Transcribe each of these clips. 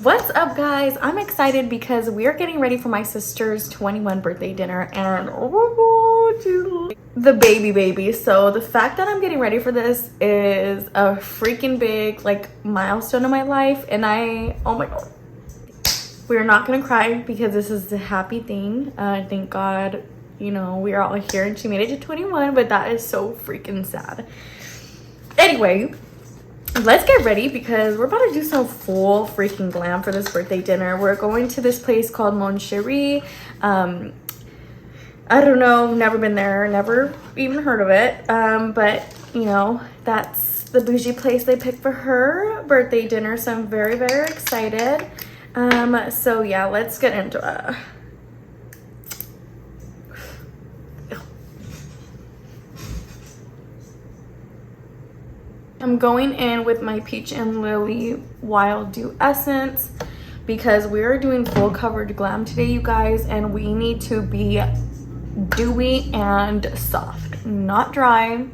What's up, guys? I'm excited because we are getting ready for my sister's 21 birthday dinner, and oh, the baby. So the fact that I'm getting ready for this is a freaking big milestone in my life, and oh my god, we're not gonna cry because this is a happy thing. Thank God, we are all here and she made it to 21, but that is so freaking sad. Anyway, let's get ready because we're about to do some full freaking glam for this birthday dinner. We're going to this place called Mon Cherie. I don't know, never been there, never even heard of it. But that's the bougie place they picked for her birthday dinner. So I'm very, very excited. So yeah, let's get into it. I'm going in with my Peach and Lily Wild Dew Essence because we are doing full coverage glam today, you guys, and we need to be dewy and soft, not dry.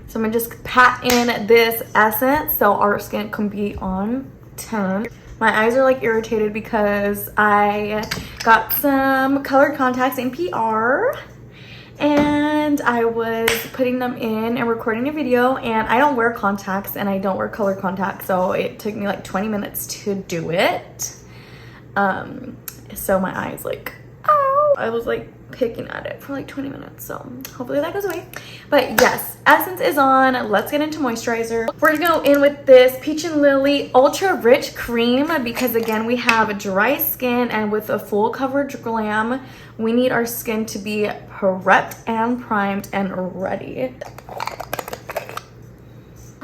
So I'm gonna just pat in this essence so our skin can be on 10. My eyes are irritated because I got some colored contacts in PR. And I was putting them in and recording a video, and I don't wear contacts and I don't wear color contacts, so it took me 20 minutes to do it. So my eyes ow. I was picking at it for 20 minutes, so hopefully that goes away. But yes, essence is on. Let's get into moisturizer. We're gonna go in with this Peach and Lily Ultra Rich Cream because again, we have dry skin, and with a full coverage glam, we need our skin to be prepped and primed and ready.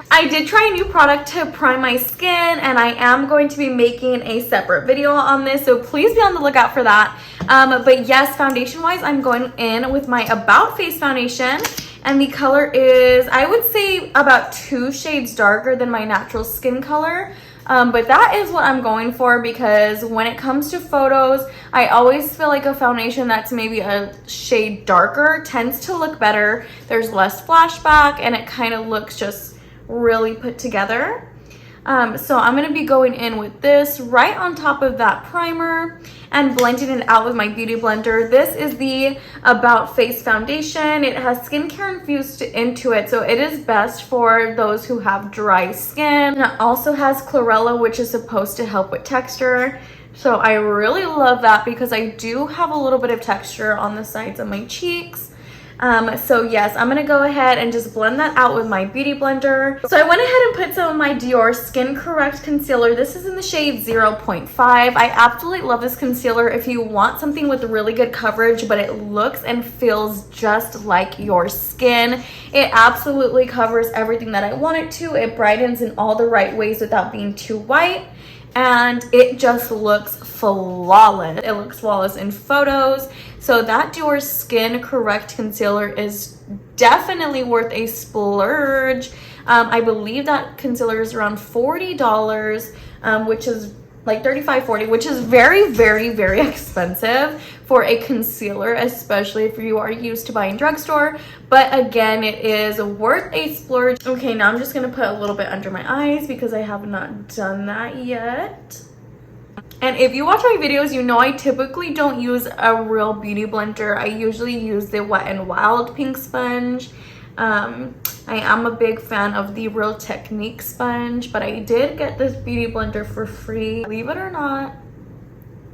I did try a new product to prime my skin, and I am going to be making a separate video on this, so please be on the lookout for that. But yes, foundation wise, I'm going in with my About Face foundation, and the color is, I would say, about 2 shades darker than my natural skin color. But that is what I'm going for because when it comes to photos, I always feel like a foundation that's maybe a shade darker tends to look better. There's less flashback and it kind of looks just really put together. So I'm going to be going in with this right on top of that primer and blending it out with my beauty blender. This is the About Face foundation. It has skincare infused into it, so it is best for those who have dry skin. And it also has chlorella, which is supposed to help with texture. So I really love that because I do have a little bit of texture on the sides of my cheeks. So yes, I'm gonna go ahead and just blend that out with my beauty blender. So I went ahead and put some of my Dior Skin Correct concealer. This is in the shade 0.5. I absolutely love this concealer if you want something with really good coverage but it looks and feels just like your skin. It absolutely covers everything that I want it to. It brightens in all the right ways without being too white, and it just looks flawless. It looks flawless in photos. So that Dior Skin Correct concealer is definitely worth a splurge. I believe that concealer is around $40, which is $35-$40, which is very, very, very expensive for a concealer, especially if you are used to buying drugstore. But again, it is worth a splurge. Okay, now I'm just gonna put a little bit under my eyes because I have not done that yet. And if you watch my videos, you know I typically don't use a real beauty blender. I usually use the Wet n Wild pink sponge. I am a big fan of the Real Technique sponge, but I did get this beauty blender for free. Believe it or not,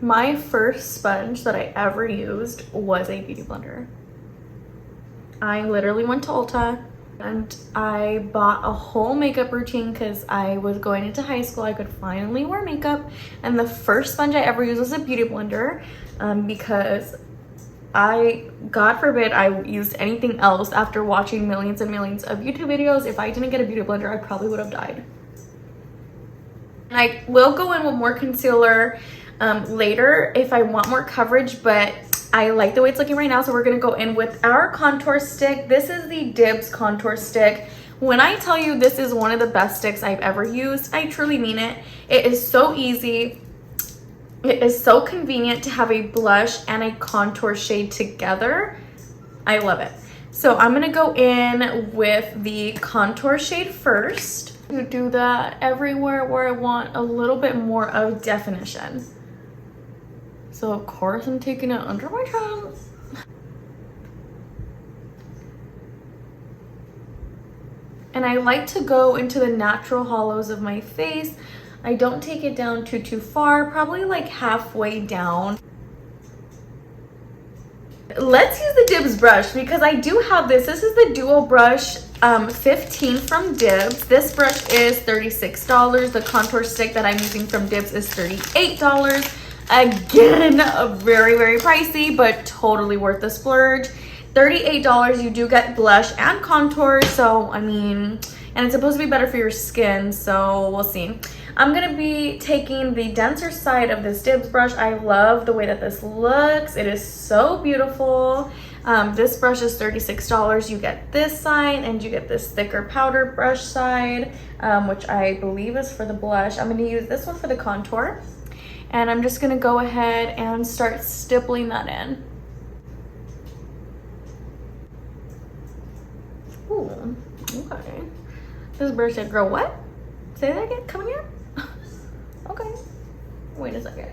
my first sponge that I ever used was a beauty blender. I literally went to Ulta and I bought a whole makeup routine because I was going into high school. I could finally wear makeup, and the first sponge I ever used was a beauty blender because God forbid I used anything else after watching millions and millions of YouTube videos. If I didn't get a beauty blender, I probably would have died. And I will go in with more concealer later if I want more coverage, but I like the way it's looking right now, so we're gonna go in with our contour stick. This is the Dibs contour stick. When I tell you this is one of the best sticks I've ever used, I truly mean it. It is so easy. It is so convenient to have a blush and a contour shade together. I love it. So I'm gonna go in with the contour shade first. You do that everywhere where I want a little bit more of definition. So of course I'm taking it under my chin. And I like to go into the natural hollows of my face. I don't take it down too far, probably like halfway down. Let's use the Dibs brush because I do have this. This is the Duo Brush 15 from Dibs. This brush is $36. The contour stick that I'm using from Dibs is $38. Again, very pricey, but totally worth the splurge. $38, you do get blush and contour, so I mean, and it's supposed to be better for your skin, so we'll see. I'm gonna be taking the denser side of this Dibs brush. I love the way that this looks. It is so beautiful. This brush is $36. You get this side and you get this thicker powder brush side, which I believe is for the blush. I'm gonna use this one for the contour. And I'm just gonna go ahead and start stippling that in. Ooh, okay. This brush said, girl, what? Say that again, come again? Okay, wait a second.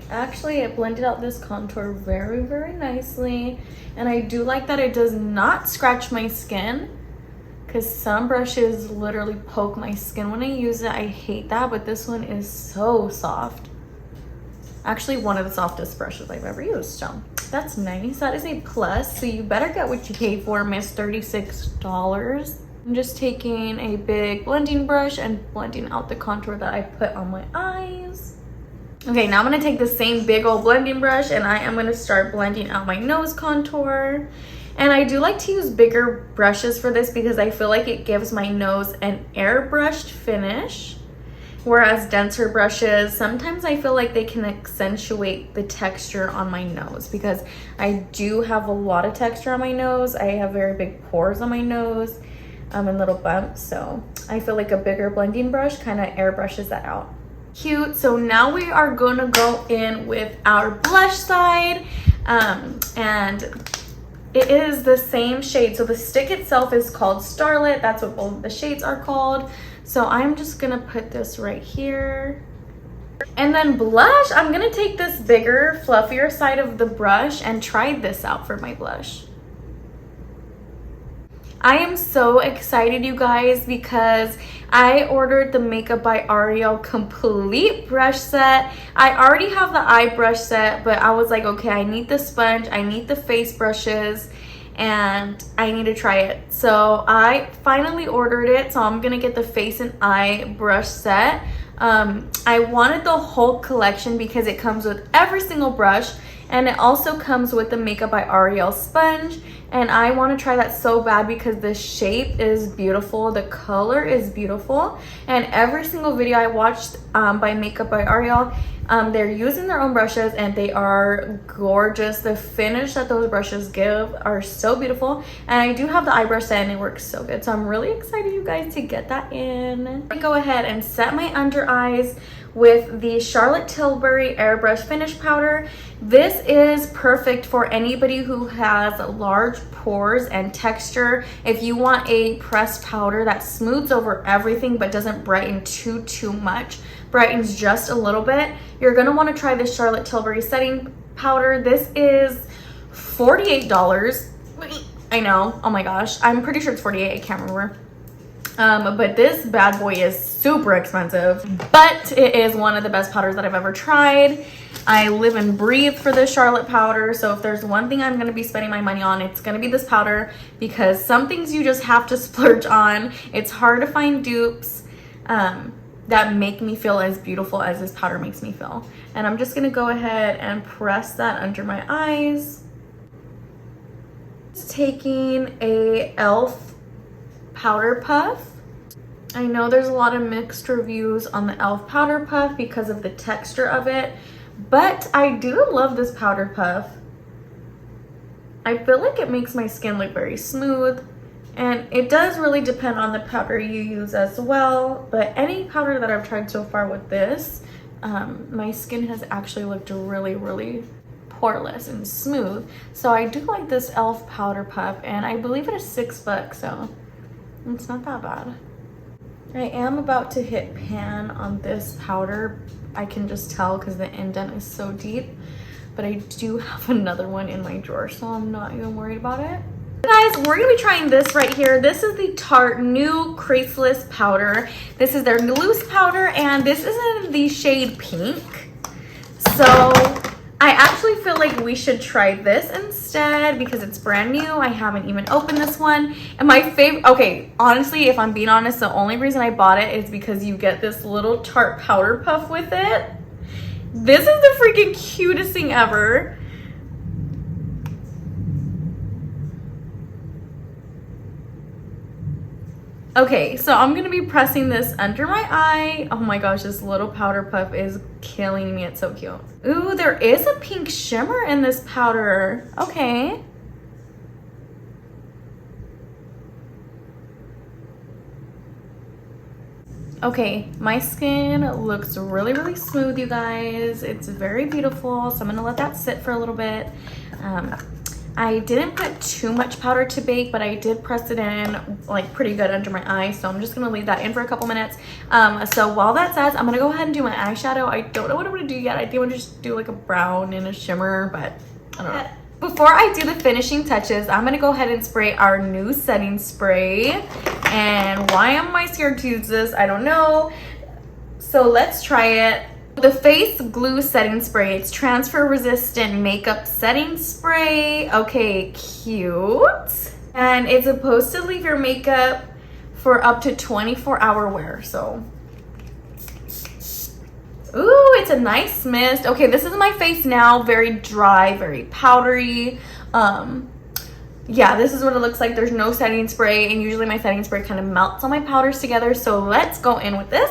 Actually, it blended out this contour very nicely. And I do like that it does not scratch my skin, because some brushes literally poke my skin when I use it. I hate that, but this one is so soft. Actually, one of the softest brushes I've ever used, so that's nice. That is a plus, so you better get what you pay for, miss. $36. I'm just taking a big blending brush and blending out the contour that I put on my eyes. Okay, now I'm gonna take the same big old blending brush and I am gonna start blending out my nose contour. And I do like to use bigger brushes for this because I feel like it gives my nose an airbrushed finish. Whereas denser brushes, sometimes I feel like they can accentuate the texture on my nose because I do have a lot of texture on my nose. I have very big pores on my nose and little bumps. So I feel like a bigger blending brush kind of airbrushes that out. Cute. So now we are going to go in with our blush side. And it is the same shade. So the stick itself is called Starlit. That's what both of the shades are called. So I'm just gonna put this right here. And then blush, I'm gonna take this bigger, fluffier side of the brush and try this out for my blush. I am so excited, you guys, because I ordered the Makeup by Ariel complete brush set. I already have the eye brush set, but I was like, okay, I need the sponge, I need the face brushes, and I need to try it. So I finally ordered it, so I'm gonna get the face and eye brush set. I wanted the whole collection because it comes with every single brush, and it also comes with the Makeup by Ariel sponge. And I want to try that so bad because the shape is beautiful, the color is beautiful, and every single video I watched by Makeup by Ariel, they're using their own brushes and they are gorgeous. The finish that those brushes give are so beautiful, and I do have the eye brush set and it works so good. So I'm really excited, you guys, to get that in. I'm gonna go ahead and set my under eyes with the Charlotte Tilbury Airbrush Finish Powder. This is perfect for anybody who has large pores and texture. If you want a pressed powder that smooths over everything but doesn't brighten too much, brightens just a little bit, you're gonna wanna try this Charlotte Tilbury setting powder. This is $48. I know, oh my gosh, I'm pretty sure it's 48, I can't remember. But this bad boy is super expensive, but it is one of the best powders that I've ever tried. I live and breathe for this Charlotte powder, so if there's one thing I'm going to be spending my money on, it's going to be this powder, because some things you just have to splurge on. It's hard to find dupes that make me feel as beautiful as this powder makes me feel. And I'm just going to go ahead and press that under my eyes. Just taking a e.l.f. powder puff. I know there's a lot of mixed reviews on the e.l.f. powder puff because of the texture of it, but I do love this powder puff. I feel like it makes my skin look very smooth, and it does really depend on the powder you use as well, but any powder that I've tried so far with this, my skin has actually looked really poreless and smooth. So I do like this e.l.f. powder puff, and I believe it is $6, so it's not that bad. I am about to hit pan on this powder. I can just tell because the indent is so deep, but I do have another one in my drawer, so I'm not even worried about it. Guys, we're gonna be trying this right here. This is the Tarte new Creaseless powder. This is their loose powder, and this is in the shade pink. So I actually feel like we should try this instead because it's brand new. I haven't even opened this one. And my favorite, okay, honestly, if I'm being honest, the only reason I bought it is because you get this little Tarte powder puff with it. This is the freaking cutest thing ever. Okay, so I'm gonna be pressing this under my eye. Oh my gosh, this little powder puff is killing me. It's so cute. Ooh, there is a pink shimmer in this powder. Okay. Okay, my skin looks really, really smooth, you guys. It's very beautiful, so I'm gonna let that sit for a little bit. I didn't put too much powder to bake, but I did press it in like pretty good under my eye, so I'm just gonna leave that in for a couple minutes. So while that sets, I'm gonna go ahead and do my eyeshadow. I don't know what I'm gonna do yet. I think I'm gonna just do like a brown and a shimmer, but I don't know. Before I do the finishing touches, I'm gonna go ahead and spray our new setting spray. And why am I scared to use this? I don't know. So let's try it. The Face Glue Setting Spray. It's transfer resistant makeup setting spray. Okay, cute. And it's supposed to leave your makeup for up to 24-hour wear, so. Ooh, it's a nice mist. Okay, this is my face now. Very dry, very powdery. Yeah, this is what it looks like. There's no setting spray, and usually my setting spray kind of melts all my powders together. So let's go in with this.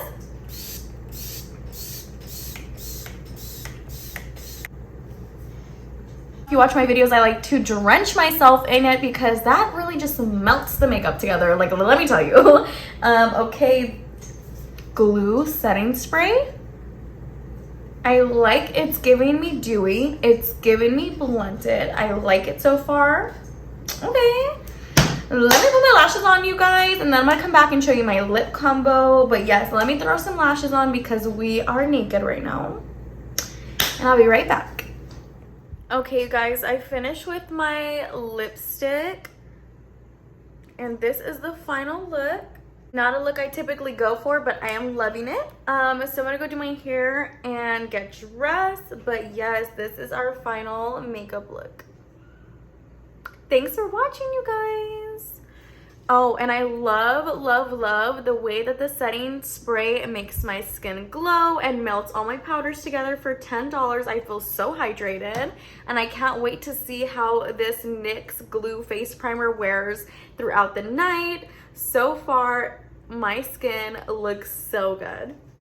If you watch my videos, I like to drench myself in it because that really just melts the makeup together. Like, let me tell you. Okay, glue setting spray. I like it's giving me dewy. It's giving me blunted. I like it so far. Okay. Let me put my lashes on, you guys, and then I'm gonna come back and show you my lip combo. But yes, let me throw some lashes on because we are naked right now. And I'll be right back. Okay, you guys, I finished with my lipstick. And this is the final look. Not a look I typically go for, but I am loving it. So I'm gonna go do my hair and get dressed. But yes, this is our final makeup look. Thanks for watching, you guys. Oh, and I love, love, love the way that the setting spray makes my skin glow and melts all my powders together for $10. I feel so hydrated, and I can't wait to see how this NYX Glue Face Primer wears throughout the night. So far, my skin looks so good.